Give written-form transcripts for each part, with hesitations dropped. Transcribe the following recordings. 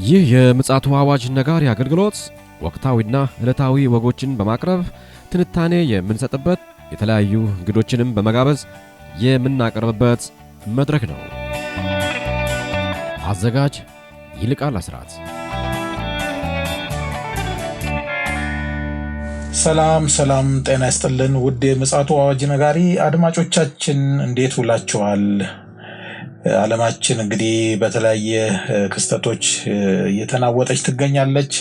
ይህ የምጽአቱ አዋጅ ነጋሪ አገልግሎት ወቅታዊና ዕለታዊ ወጎችን በማቅረብ ትንታኔ የምንሰጥበት የተለያዩ እንግዶችንም በመጋበዝ የምናቀርብበት መድረክ ነው። አዘጋጅ ይልቃል አስራት። ሰላም ጤና ይስጥልን ውድ የምጽአቱ አዋጅ ነጋሪ አድማጮቻችን እንዴት ውላችኋል? ዓለማችን እንግዲህ በተለያየ ክስተቶች እየተናወጠች ትገኛለች።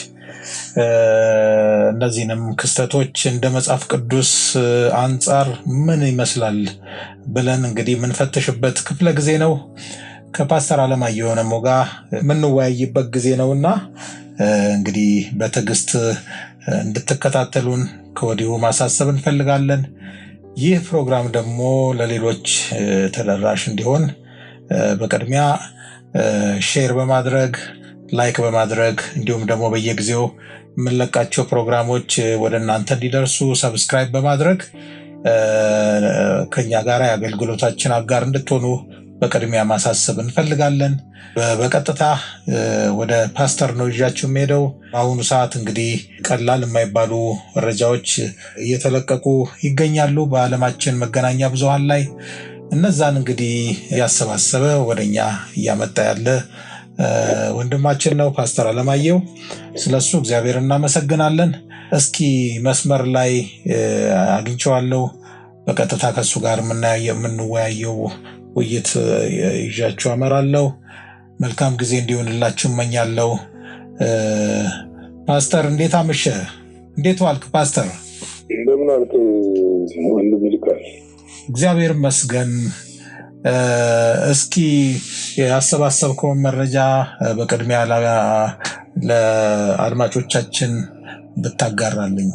እነዚህንም ክስተቶች እንደ መጽሐፍ ቅዱስ አንጻር ምን ይመስላል ብለን እንግዲህ የምንፈትሽበት ክፍለ ጊዜ ነው። ከፓስተር አለማየሁ ነሞ ጋር የምንወያይበት ጊዜ ነውና እንግዲህ በትዕግስት እንድትከታተሉን ከወዲሁ ማሳሰብ እንፈልጋለን። ይህ ፕሮግራም ደግሞ ለሌሎች ተደራሽ እንዲሆን በቅድሚያ ሼር በማድረግ ላይክ በማድረግ እንዲሁም ደግሞ በየጊዜው የምንለቃቸው ፕሮግራሞች ወደ እናንተ እንዲደርሱ ሰብስክራይብ በማድረግ ከኛ ጋር የአገልግሎታችን አጋር እንድትሆኑ በቅድሚያ ማሳሰብ እንፈልጋለን። በቀጥታ ወደ ፓስተር ነው ይዣችሁ የምሄደው። በአሁኑ ሰዓት እንግዲህ ቀላል የማይባሉ መረጃዎች እየተለቀቁ ይገኛሉ በዓለማችን መገናኛ ብዙሃን ላይ። እነዛን እንግዲህ ያሰባሰበ ወደኛ እያመጣ ያለ ወንድማችን ነው ፓስተር አለማየሁ። ስለሱ እግዚአብሔር እናመሰግናለን። እስኪ መስመር ላይ አግኝቼዋለሁ። በቀጥታ ከሱ ጋር የምንወያየው ውይይት ይዣችሁ አመራለሁ። መልካም ጊዜ እንዲሆንላችሁ እመኛለሁ። ፓስተር እንዴት አመሸ? እንዴት ዋልክ ፓስተር? እንደምን አልክ ወንድም ይልቃል? እግዚአብሔር ይመስገን። እስኪ ያሰባሰብከውን መረጃ በቅድሚያ ለአድማጮቻችን ብታጋራልኝ።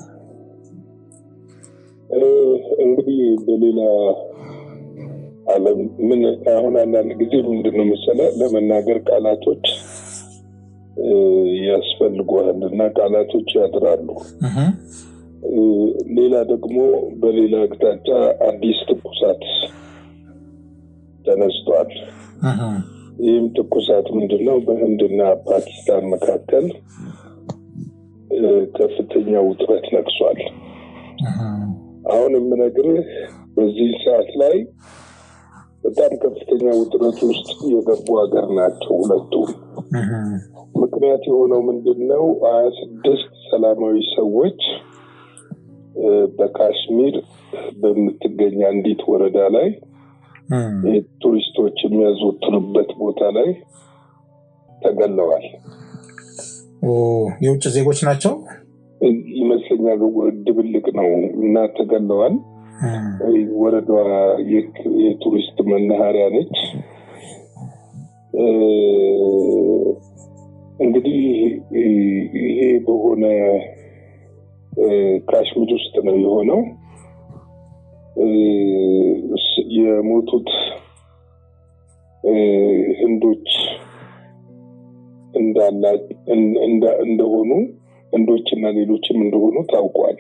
እንግዲህ በሌላ ዓለም ምን አሁን አንዳንድ ጊዜ ምንድነው መሰለህ ለመናገር ቃላቶች ያስፈልጉሃል እና ቃላቶች ያጥራሉ። ሌላ ደግሞ በሌላ አቅጣጫ አዲስ ትኩሳት ተነስቷል። ይህም ትኩሳት ምንድነው? በህንድና ፓኪስታን መካከል ከፍተኛ ውጥረት ነግሷል። አሁን የምነግርህ በዚህ ሰዓት ላይ በጣም ከፍተኛ ውጥረት ውስጥ የገቡ ሀገር ናቸው ሁለቱ። ምክንያት የሆነው ምንድነው? 26 ሰላማዊ ሰዎች በካሽሚር በምትገኝ አንዲት ወረዳ ላይ ቱሪስቶች የሚያዘወትሩበት ቦታ ላይ ተገለዋል። የውጭ ዜጎች ናቸው ይመስለኛል። ድብልቅ ነው እና ተገለዋል። ወረዳዋ የቱሪስት መናኸሪያ ነች። እንግዲህ ይሄ በሆነ ካሽሚር ውስጥ ነው የሆነው። የሞቱት ህንዶች እንደሆኑ ህንዶችና ሌሎችም እንደሆኑ ታውቋል።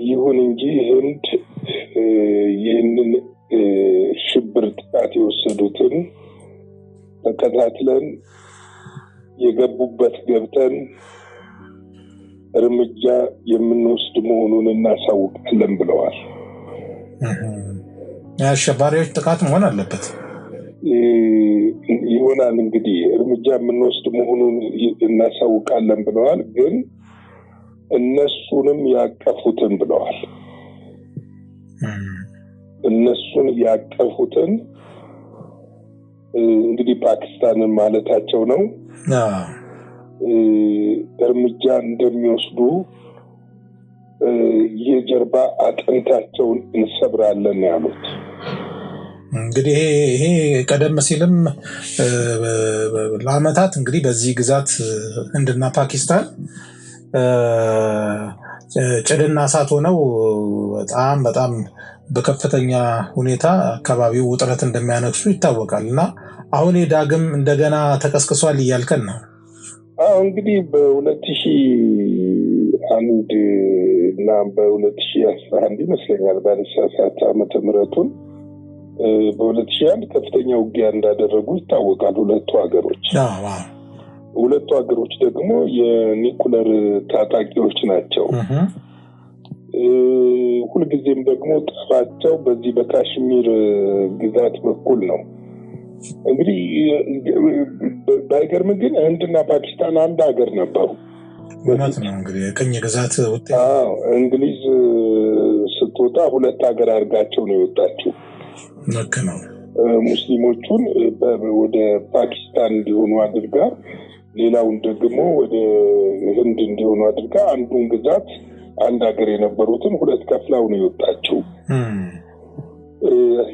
ይሁን እንጂ ህንድ ይህንን ሽብር ጥቃት የወሰዱትን ተከታትለን የገቡበት ገብተን እርምጃ የምንወስድ መሆኑን እናሳውቃለን ብለዋል። አሸባሪዎች ጥቃት መሆን አለበት ይሆናል እንግዲህ እርምጃ የምንወስድ መሆኑን እናሳውቃለን ብለዋል። ግን እነሱንም ያቀፉትን ብለዋል። እነሱን ያቀፉትን እንግዲህ ፓኪስታንን ማለታቸው ነው። እርምጃ እንደሚወስዱ የጀርባ አጥንታቸውን እንሰብራለን ያሉት። እንግዲህ ይሄ ቀደም ሲልም ለአመታት እንግዲህ በዚህ ግዛት ህንድና ፓኪስታን ጭድና እሳት ሆነው በጣም በከፍተኛ ሁኔታ አካባቢው ውጥረት እንደሚያነግሱ ይታወቃል። እና አሁን ዳግም እንደገና ተቀስቅሷል እያልከን ነው? እንግዲህ በ2001 እና በ2011 ይመስለኛል ባለሳሳት ዓመተ ምህረቱን በ2001 ከፍተኛ ውጊያ እንዳደረጉ ይታወቃል ሁለቱ ሀገሮች። ሁለቱ ሀገሮች ደግሞ የኒኩለር ታጣቂዎች ናቸው። ሁልጊዜም ደግሞ ጠባቸው በዚህ በካሽሚር ግዛት በኩል ነው። እንግዲህ ባይገርም ግን ህንድና ፓኪስታን አንድ ሀገር ነበሩ ማለት ነው። እንግዲህ የቅኝ ግዛት ውጤት እንግሊዝ ስትወጣ ሁለት ሀገር አድርጋቸው ነው የወጣችው። ልክ ነው። ሙስሊሞቹን ወደ ፓኪስታን እንዲሆኑ አድርጋ ሌላውን ደግሞ ወደ ህንድ እንዲሆኑ አድርጋ አንዱን ግዛት አንድ ሀገር የነበሩትን ሁለት ከፍላው ነው የወጣችው።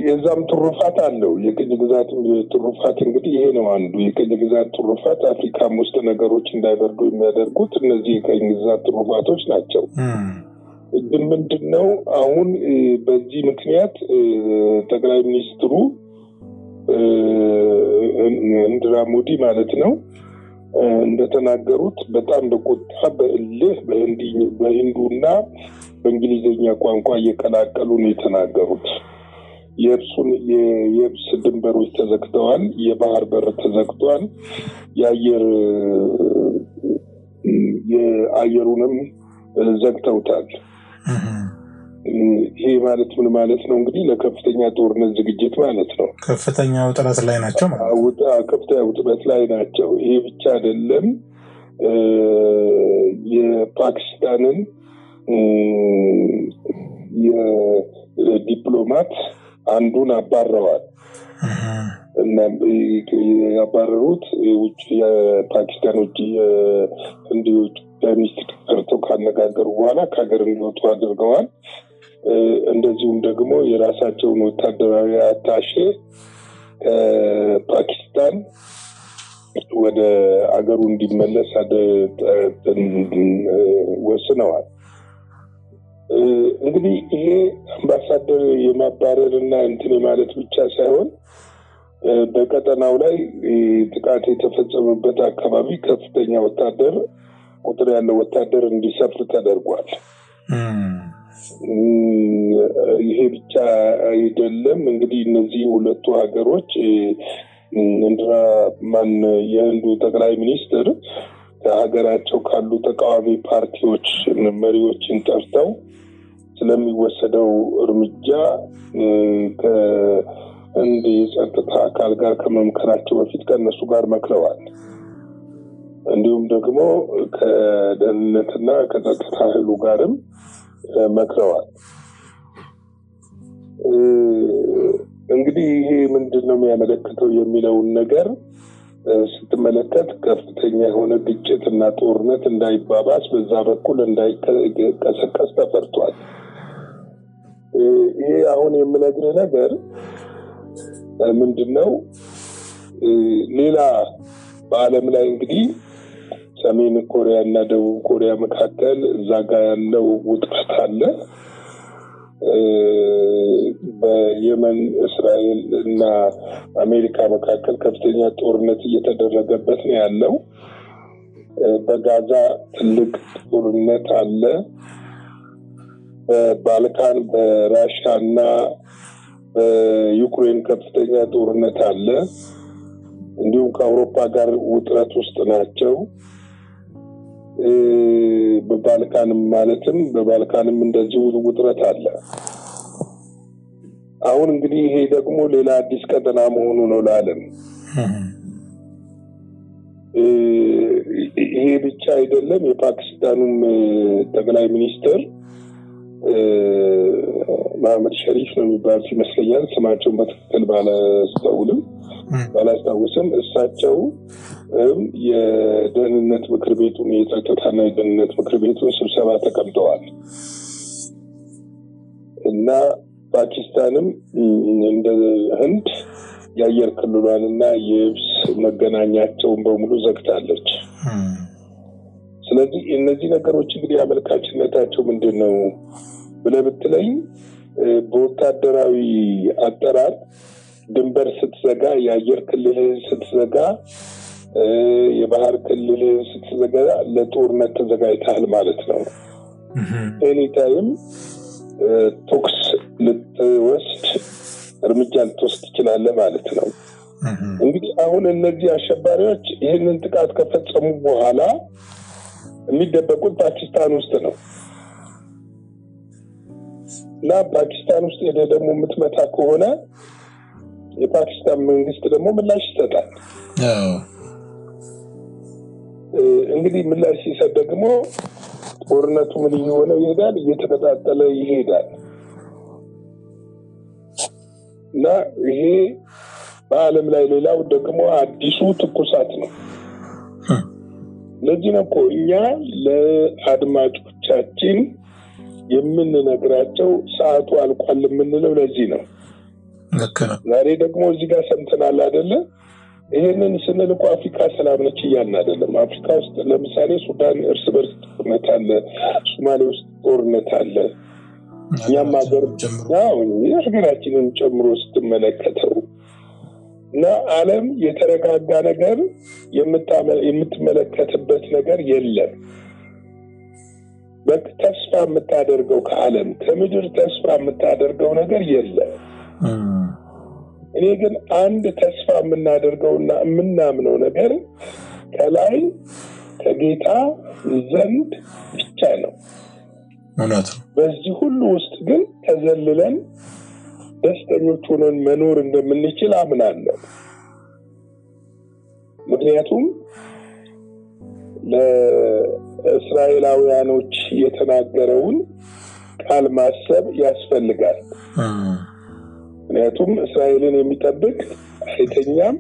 የዛም ትሩፋት አለው። የቅኝ ግዛት ትሩፋት እንግዲህ ይሄ ነው አንዱ የቅኝ ግዛት ትሩፋት። አፍሪካም ውስጥ ነገሮች እንዳይበርዱ የሚያደርጉት እነዚህ የቅኝ ግዛት ትሩፋቶች ናቸው። ግን ምንድነው አሁን በዚህ ምክንያት ጠቅላይ ሚኒስትሩ ኢንዲራ ሞዲ ማለት ነው እንደተናገሩት በጣም በቁጣ በእልህ በሂንዱና በእንግሊዝኛ ቋንቋ እየቀላቀሉ ነው የተናገሩት። የየብስ ድንበሮች ተዘግተዋል፣ የባህር በር ተዘግቷል፣ የአየሩንም ዘግተውታል። ይሄ ማለት ምን ማለት ነው? እንግዲህ ለከፍተኛ ጦርነት ዝግጅት ማለት ነው። ከፍተኛ ውጥረት ላይ ናቸው ማለት ነው። ከፍተኛ ውጥረት ላይ ናቸው። ይሄ ብቻ አይደለም። የፓኪስታንን የዲፕሎማት አንዱን አባረዋል እና ያባረሩት ውጭ የፓኪስታን ውጭ እንዲወጡ ሚኒስትር ጠርተው ካነጋገሩ በኋላ ከሀገር እንዲወጡ አድርገዋል። እንደዚሁም ደግሞ የራሳቸውን ወታደራዊ አታሼ ከፓኪስታን ወደ አገሩ እንዲመለስ ወስነዋል። እንግዲህ ይሄ አምባሳደር የማባረር እና እንትን ማለት ብቻ ሳይሆን በቀጠናው ላይ ጥቃት የተፈጸመበት አካባቢ ከፍተኛ ወታደር ቁጥር ያለው ወታደር እንዲሰፍር ተደርጓል። ይሄ ብቻ አይደለም። እንግዲህ እነዚህ ሁለቱ ሀገሮች የህንዱ ጠቅላይ ሚኒስትር ከሀገራቸው ካሉ ተቃዋሚ ፓርቲዎች መሪዎችን ጠርተው ስለሚወሰደው እርምጃ ከህንድ የጸጥታ አካል ጋር ከመምከራቸው በፊት ከእነሱ ጋር መክረዋል። እንዲሁም ደግሞ ከደህንነትና ከጸጥታ ኃይሉ ጋርም መክረዋል። እንግዲህ ይሄ ምንድነው የሚያመለክተው የሚለውን ነገር ስትመለከት ከፍተኛ የሆነ ግጭትና ጦርነት እንዳይባባስ በዛ በኩል እንዳይቀሰቀስ ተፈርቷል። ይሄ አሁን የምነግርህ ነገር ምንድነው ሌላ በዓለም ላይ እንግዲህ ሰሜን ኮሪያ እና ደቡብ ኮሪያ መካከል እዛ ጋር ያለው ውጥረት አለ። በየመን እስራኤል እና አሜሪካ መካከል ከፍተኛ ጦርነት እየተደረገበት ነው ያለው። በጋዛ ትልቅ ጦርነት አለ። በባልካን በራሽያ እና በዩክሬን ከፍተኛ ጦርነት አለ። እንዲሁም ከአውሮፓ ጋር ውጥረት ውስጥ ናቸው። በባልካንም እንደዚሁ ውጥረት አለ። አሁን እንግዲህ ይሄ ደግሞ ሌላ አዲስ ቀጠና መሆኑ ነው ለዓለም። ይሄ ብቻ አይደለም። የፓኪስታኑም ጠቅላይ ሚኒስትር መሐመድ ሸሪፍ ነው የሚባሉት ይመስለኛል። ስማቸውን በትክክል ባላስታውስም እሳቸው የደህንነት ምክር ቤቱን የጸጥታና የደህንነት ምክር ቤቱን ስብሰባ ተቀምጠዋል እና ፓኪስታንም እንደ ህንድ የአየር ክልሏንና የብስ መገናኛቸውን በሙሉ ዘግታለች። ስለዚህ እነዚህ ነገሮች እንግዲህ አመልካችነታቸው ምንድነው ብለህ ብትለኝ በወታደራዊ አጠራር ድንበር ስትዘጋ፣ የአየር ክልል ስትዘጋ፣ የባህር ክልል ስትዘጋ ለጦርነት ተዘጋጅተሃል ማለት ነው። ኤኒታይም ቶክስ እርምጃ ልትወስድ ትችላለህ ማለት ነው። እንግዲህ አሁን እነዚህ አሸባሪዎች ይህንን ጥቃት ከፈጸሙ በኋላ የሚደበቁት ፓኪስታን ውስጥ ነው እና ፓኪስታን ውስጥ ሄደ ደግሞ የምትመታ ከሆነ የፓኪስታን መንግስት ደግሞ ምላሽ ይሰጣል። እንግዲህ ምላሽ ሲሰጥ ደግሞ ጦርነቱ ምን እየሆነ ይሄዳል? እየተቀጣጠለ ይሄዳል እና ይሄ በዓለም ላይ ሌላው ደግሞ አዲሱ ትኩሳት ነው። ለዚህ ነው እኮ እኛ ለአድማጮቻችን የምንነግራቸው ሰዓቱ አልቋል የምንለው ለዚህ ነው። ዛሬ ደግሞ እዚህ ጋር ሰምተናል አይደለ? ይሄንን ስንል እኮ አፍሪካ ሰላም ነች እያልን አይደለም። አፍሪካ ውስጥ ለምሳሌ ሱዳን እርስ በርስ ጦርነት አለ፣ ሶማሌ ውስጥ ጦርነት አለ። እኛም ሀገር የሀገራችንን ጨምሮ ስትመለከተው እና ዓለም የተረጋጋ ነገር የምትመለከትበት ነገር የለም። በቃ ተስፋ የምታደርገው ከዓለም ከምድር ተስፋ የምታደርገው ነገር የለም። እኔ ግን አንድ ተስፋ የምናደርገውና የምናምነው ነገር ከላይ ከጌታ ዘንድ ብቻ ነው። በዚህ ሁሉ ውስጥ ግን ተዘልለን ደስተኞች ሆነን መኖር እንደምንችል አምናለሁ። ምክንያቱም ለእስራኤላውያኖች የተናገረውን ቃል ማሰብ ያስፈልጋል። ምክንያቱም እስራኤልን የሚጠብቅ አይተኛም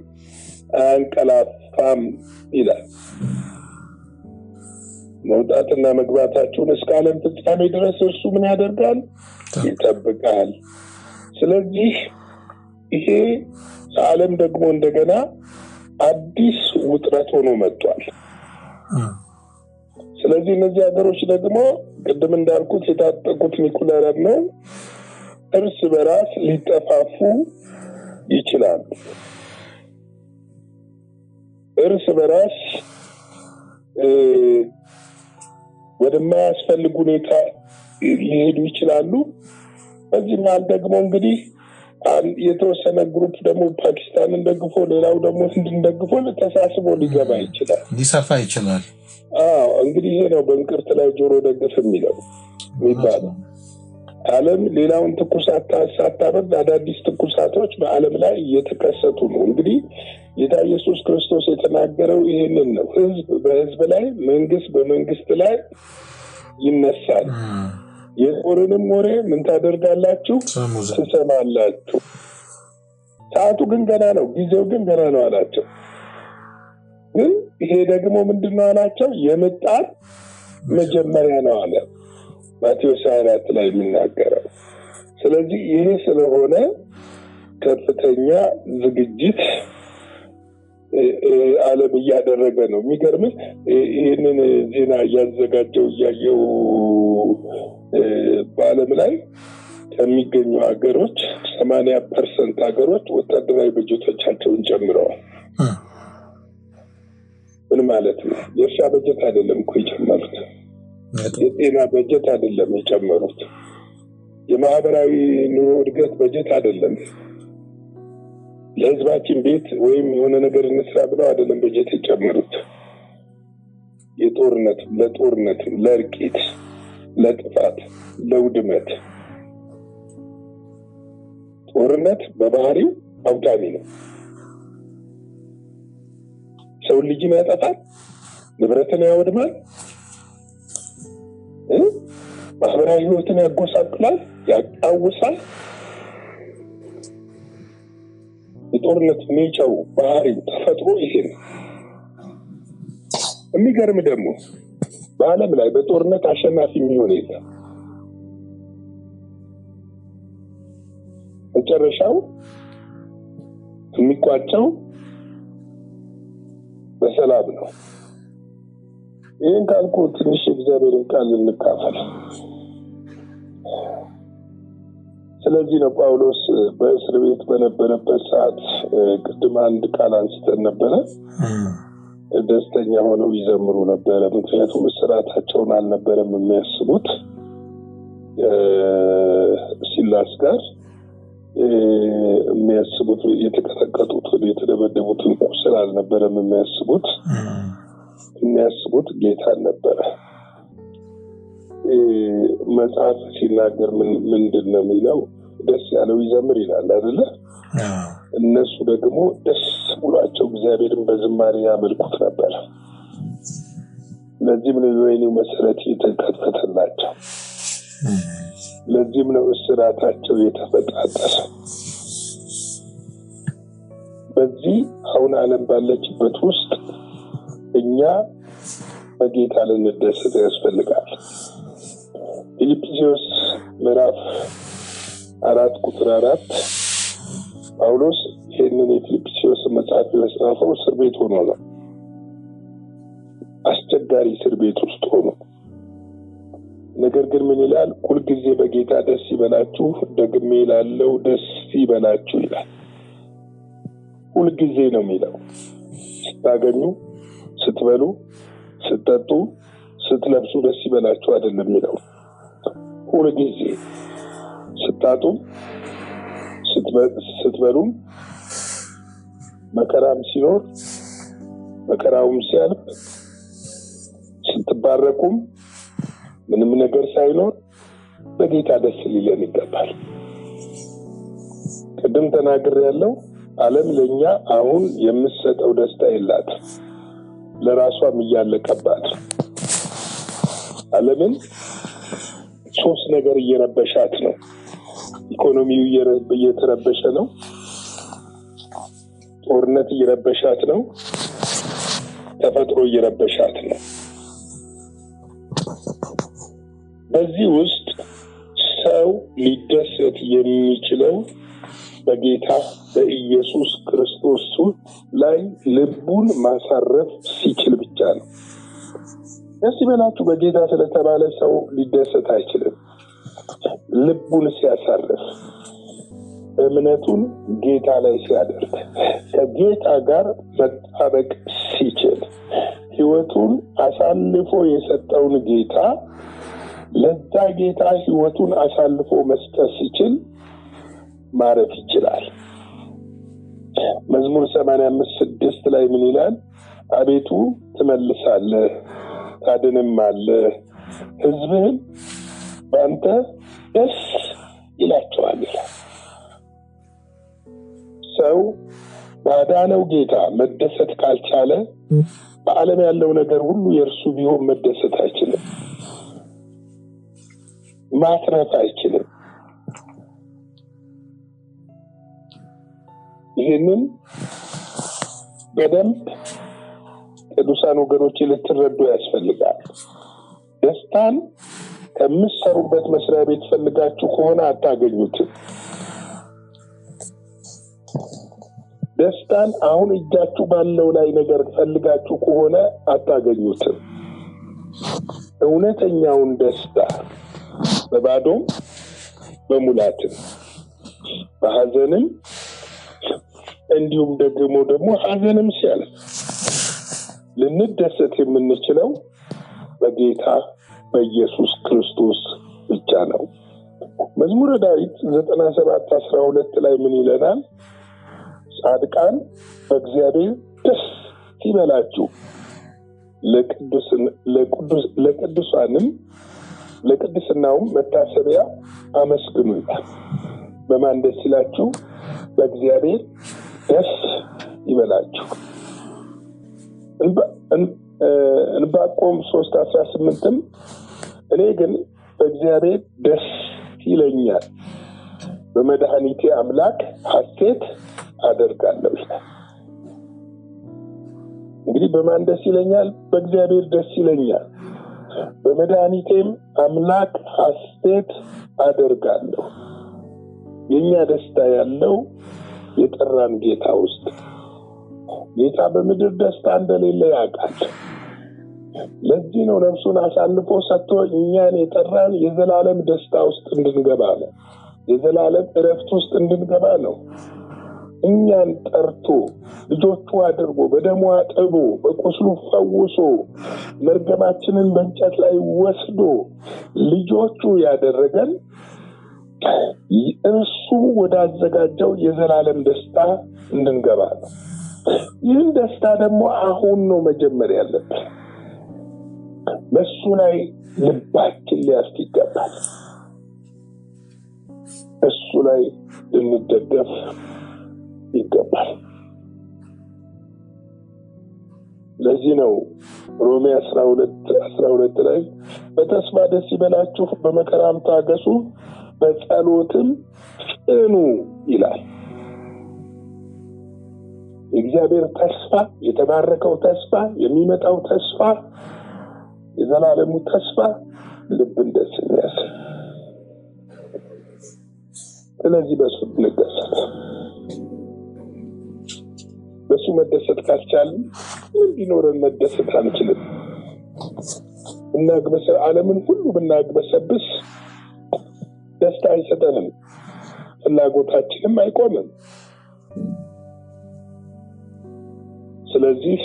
አያንቀላፋም ይላል። መውጣትና መግባታችሁን እስከ ዓለም ፍጻሜ ድረስ እርሱ ምን ያደርጋል? ይጠብቃል። ስለዚህ ይሄ ዓለም ደግሞ እንደገና አዲስ ውጥረት ሆኖ መጥቷል። ስለዚህ እነዚህ ሀገሮች ደግሞ ቅድም እንዳልኩት የታጠቁት ኒኩለር ነው፣ እርስ በራስ ሊጠፋፉ ይችላሉ። እርስ በራስ ወደማያስፈልግ ሁኔታ ሊሄዱ ይችላሉ። በዚህ መሃል ደግሞ እንግዲህ የተወሰነ ግሩፕ ደግሞ ፓኪስታንን ደግፎ ሌላው ደግሞ ህንድን ደግፎ ተሳስቦ ሊገባ ይችላል፣ ሊሰፋ ይችላል። እንግዲህ ይሄ ነው በእንቅርት ላይ ጆሮ ደግፍ የሚባለው። ዓለም ሌላውን ትኩሳት ሳታበርድ አዳዲስ ትኩሳቶች በዓለም ላይ እየተከሰቱ ነው። እንግዲህ ጌታ ኢየሱስ ክርስቶስ የተናገረው ይሄንን ነው። ህዝብ በህዝብ ላይ፣ መንግስት በመንግስት ላይ ይነሳል። የጦርንም ወሬ ምን ታደርጋላችሁ? ትሰማላችሁ። ሰዓቱ ግን ገና ነው፣ ጊዜው ግን ገና ነው አላቸው። ግን ይሄ ደግሞ ምንድነው አላቸው? የምጣር መጀመሪያ ነው አለ ማቴዎስ 24 ላይ የሚናገረው። ስለዚህ ይሄ ስለሆነ ከፍተኛ ዝግጅት ዓለም እያደረገ ነው። የሚገርም ይሄንን ዜና እያዘጋጀው እያየው በዓለም ላይ ከሚገኙ ሀገሮች 80% ሀገሮች ወታደራዊ በጀቶቻቸውን ጨምረዋል። ምን ማለት ነው? የእርሻ በጀት አይደለም እኮ የጨመሩት፣ የጤና በጀት አይደለም የጨመሩት፣ የማህበራዊ ኑሮ እድገት በጀት አይደለም፣ ለህዝባችን ቤት ወይም የሆነ ነገር እንስራ ብለው አይደለም በጀት የጨመሩት። ለጦርነት፣ ለእርቂት፣ ለጥፋት፣ ለውድመት። ጦርነት በባህሪው አውዳሚ ነው። ሰው ልጅን ያጠፋል፣ ንብረትን ያወድማል፣ ማህበራዊ ህይወትን ያጎሳቅላል፣ ያቃውሳል። የጦርነት ኔቸሩ ባህሪው ተፈጥሮ ይሄ ነው። የሚገርም ደግሞ በዓለም ላይ በጦርነት አሸናፊ የሚሆን የለም። መጨረሻው የሚቋጨው በሰላም ነው። ይህን ካልኩ ትንሽ እግዚአብሔርን ቃል እንካፈል። ስለዚህ ነው ጳውሎስ በእስር ቤት በነበረበት ሰዓት ቅድም አንድ ቃል አንስተን ነበረ፣ ደስተኛ ሆነው ይዘምሩ ነበረ። ምክንያቱም እስራታቸውን አልነበረም የሚያስቡት። ሲላስ ጋር የሚያስቡት የተቀጠቀጡት የተደበደቡት ቁስል አልነበረም የሚያስቡት ጌታን ነበረ። መጽሐፍ ሲናገር ምንድን ነው የሚለው? ደስ ያለው ይዘምር ይላል አይደለ? እነሱ ደግሞ ደስ ብሏቸው እግዚአብሔርን በዝማሬ ያመልኩት ነበር። ለዚህም ነው የወይኑ መሰረት የተከፈተላቸው። ለዚህም ነው እስራታቸው የተፈታተረ። በዚህ አሁን ዓለም ባለችበት ውስጥ እኛ በጌታ ልንደሰት ያስፈልጋል። ፊልጵስዩስ ምዕራፍ 4:4 ጳውሎስ ይህንን የፊልጵስዩስ መጽሐፍ የጻፈው እስር ቤት ሆኖ ነው። አስቸጋሪ እስር ቤት ውስጥ ሆኖ ነገር ግን ምን ይላል? ሁልጊዜ በጌታ ደስ ይበላችሁ፣ ደግሜ እላለሁ ደስ ይበላችሁ ይላል። ሁልጊዜ ነው የሚለው። ስታገኙ፣ ስትበሉ፣ ስትጠጡ፣ ስትለብሱ ደስ ይበላችሁ አይደለም የሚለው። ሁልጊዜ ስታጡ፣ ስትበሉም፣ መከራም ሲኖር መከራውም ሲያልፍ፣ ስትባረኩም ምንም ነገር ሳይኖር በጌታ ደስ ሊለን ይገባል። ቅድም ተናግሬያለሁ። ዓለም ለኛ አሁን የምትሰጠው ደስታ የላትም። ለራሷም እያለቀባት ዓለምን ሶስት ነገር እየረበሻት ነው። ኢኮኖሚው እየተረበሸ ነው። ጦርነት እየረበሻት ነው። ተፈጥሮ እየረበሻት ነው። በዚህ ውስጥ ሰው ሊደሰት የሚችለው በጌታ በኢየሱስ ክርስቶስ ላይ ልቡን ማሳረፍ ሲችል ብቻ ነው። ደስ ይበላችሁ በጌታ ስለተባለ ሰው ሊደሰት አይችልም። ልቡን ሲያሳርፍ፣ እምነቱን ጌታ ላይ ሲያደርግ፣ ከጌታ ጋር መጣበቅ ሲችል፣ ሕይወቱን አሳልፎ የሰጠውን ጌታ ለዛ ጌታ ሕይወቱን አሳልፎ መስጠት ሲችል ማረፍ ይችላል። መዝሙር 85:6 ላይ ምን ይላል? አቤቱ ትመልሳለህ ታድንማለህ፣ ሕዝብህን በአንተ ደስ ይላቸዋል ይላል። ሰው ባዳነው ጌታ መደሰት ካልቻለ በዓለም ያለው ነገር ሁሉ የእርሱ ቢሆን መደሰት አይችልም፣ ማትረፍ አይችልም። ይህንን በደንብ ቅዱሳን ወገኖች ልትረዱ ያስፈልጋል። ደስታን ከምትሰሩበት መስሪያ ቤት ፈልጋችሁ ከሆነ አታገኙትም። ደስታን አሁን እጃችሁ ባለው ላይ ነገር ፈልጋችሁ ከሆነ አታገኙትም። እውነተኛውን ደስታ በባዶም በሙላትም በሐዘንም እንዲሁም ደግሞ ሐዘንም ሲያልፍ ልንደሰት የምንችለው በጌታ በኢየሱስ ክርስቶስ ብቻ ነው። መዝሙረ ዳዊት 97:12 ላይ ምን ይለናል? ጻድቃን በእግዚአብሔር ደስ ይበላችሁ፣ ለቅዱሳንም ለቅድስናውም መታሰቢያ አመስግኑ ይላል። በማን ደስ ይላችሁ? በእግዚአብሔር ደስ ይበላችሁ። ዕንባቆም 3:18 እኔ ግን በእግዚአብሔር ደስ ይለኛል፣ በመድኃኒቴ አምላክ ሐሴት አደርጋለሁ ይላል። እንግዲህ በማን ደስ ይለኛል? በእግዚአብሔር ደስ ይለኛል፣ በመድኃኒቴም አምላክ ሐሴት አደርጋለሁ። የኛ ደስታ ያለው የጠራን ጌታ ውስጥ። ጌታ በምድር ደስታ እንደሌለ ያውቃል። ለዚህ ነው ነፍሱን አሳልፎ ሰጥቶ እኛን የጠራን የዘላለም ደስታ ውስጥ እንድንገባ ነው። የዘላለም እረፍት ውስጥ እንድንገባ ነው። እኛን ጠርቶ ልጆቹ አድርጎ በደሙ አጥቦ በቁስሉ ፈውሶ መርገማችንን በእንጨት ላይ ወስዶ ልጆቹ ያደረገን እርሱ ወዳዘጋጀው የዘላለም ደስታ እንድንገባ ነው። ይህን ደስታ ደግሞ አሁን ነው መጀመሪያ ያለብን። በሱ ላይ ልባችን ሊያስት ይገባል። እሱ ላይ ልንደገፍ ይገባል። ለዚህ ነው ሮሜ 12 ላይ በተስፋ ደስ ይበላችሁ፣ በመከራም ታገሱ፣ በጸሎትም ጽኑ ይላል። የእግዚአብሔር ተስፋ፣ የተባረከው ተስፋ፣ የሚመጣው ተስፋ፣ የዘላለሙ ተስፋ ልብን ደስ የሚያሰኝ። ስለዚህ በሱ እንደሰት በሱ መደሰት ካልቻልን ምን ቢኖረን መደሰት አንችልም። ዓለምን ሁሉ ብናግበሰብስ ደስታ አይሰጠንም፣ ፍላጎታችንም አይቆምም። ስለዚህ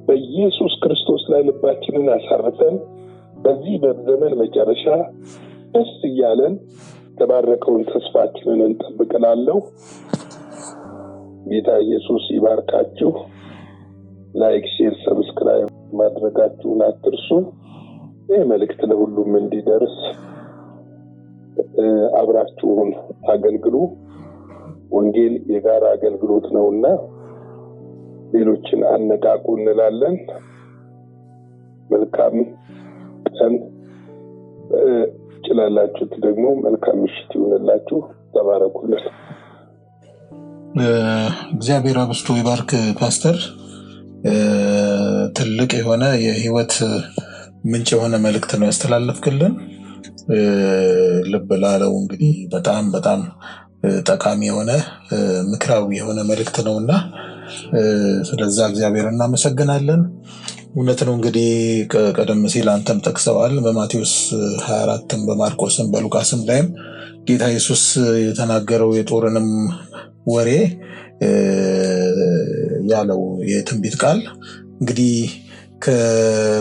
በኢየሱስ ክርስቶስ ላይ ልባችንን አሳርፈን በዚህ በዘመን መጨረሻ ደስ እያለን ተባረከውን ተስፋችንን እንጠብቅላለሁ። ጌታ ኢየሱስ ይባርካችሁ። ላይክ፣ ሼር፣ ሰብስክራይብ ማድረጋችሁን አትርሱ። ይህ መልእክት ለሁሉም እንዲደርስ አብራችሁን አገልግሉ። ወንጌል የጋራ አገልግሎት ነውና ሌሎችን አነቃቁ እንላለን። መልካም ቀን ጭላላችሁት ደግሞ መልካም ምሽት ይሁንላችሁ። ተባረኩልን። እግዚአብሔር አብስቶ ይባርክ ፓስተር። ትልቅ የሆነ የህይወት ምንጭ የሆነ መልእክት ነው ያስተላለፍክልን። ልብ ላለው እንግዲህ በጣም ጠቃሚ የሆነ ምክራዊ የሆነ መልእክት ነውና ስለዛ እግዚአብሔር እናመሰግናለን። እውነት ነው እንግዲህ ቀደም ሲል አንተም ጠቅሰዋል። በማቴዎስ 24ም በማርቆስም በሉቃስም ላይም ጌታ ኢየሱስ የተናገረው የጦርንም ወሬ ያለው የትንቢት ቃል እንግዲህ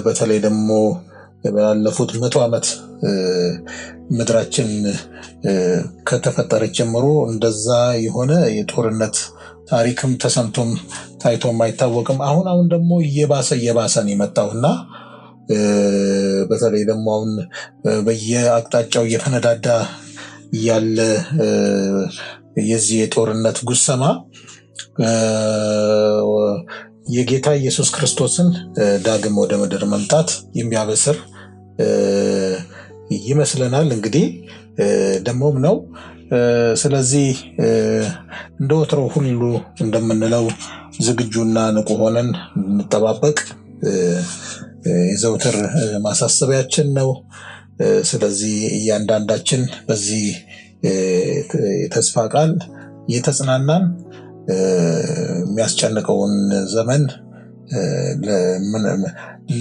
በተለይ ደግሞ ባለፉት 100 ዓመት ምድራችን ከተፈጠረች ጀምሮ እንደዛ የሆነ የጦርነት ታሪክም ተሰምቶም ታይቶም አይታወቅም። አሁን ደግሞ እየባሰን የመጣውና በተለይ ደግሞ አሁን በየአቅጣጫው እየፈነዳዳ ያለ የዚህ የጦርነት ጉሰማ የጌታ ኢየሱስ ክርስቶስን ዳግም ወደ ምድር መምጣት የሚያበስር ይመስለናል። እንግዲህ ደሞም ነው። ስለዚህ እንደ ወትሮ ሁሉ እንደምንለው ዝግጁና ንቁ ሆነን እንጠባበቅ የዘውትር ማሳሰቢያችን ነው። ስለዚህ እያንዳንዳችን በዚህ የተስፋ ቃል እየተጽናናን የሚያስጨንቀውን ዘመን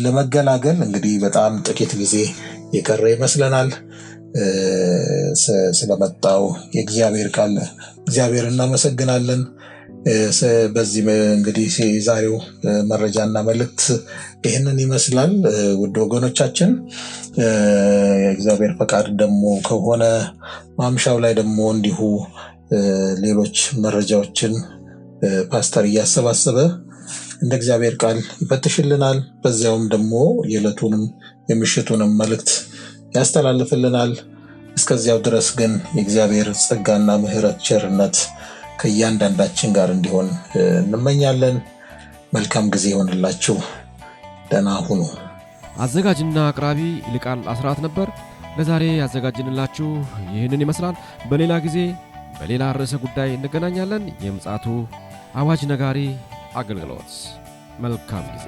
ለመገላገል እንግዲህ በጣም ጥቂት ጊዜ የቀረ ይመስለናል። ስለመጣው የእግዚአብሔር ቃል እግዚአብሔር እናመሰግናለን። በዚህ እንግዲህ ዛሬው መረጃና መልእክት ይህንን ይመስላል። ውድ ወገኖቻችን የእግዚአብሔር ፈቃድ ደግሞ ከሆነ ማምሻው ላይ ደግሞ እንዲሁ ሌሎች መረጃዎችን ፓስተር እያሰባሰበ እንደ እግዚአብሔር ቃል ይፈትሽልናል። በዚያውም ደግሞ የዕለቱንም የምሽቱንም መልእክት ያስተላልፍልናል። እስከዚያው ድረስ ግን የእግዚአብሔር ጸጋና ምሕረት ቸርነት ከእያንዳንዳችን ጋር እንዲሆን እንመኛለን። መልካም ጊዜ ይሆንላችሁ። ደህና ሁኑ። አዘጋጅና አቅራቢ ይልቃል አስራት ነበር። ለዛሬ ያዘጋጅንላችሁ ይህንን ይመስላል። በሌላ ጊዜ በሌላ ርዕሰ ጉዳይ እንገናኛለን። የምጽአቱ አዋጅ ነጋሪ አገልግሎት። መልካም ጊዜ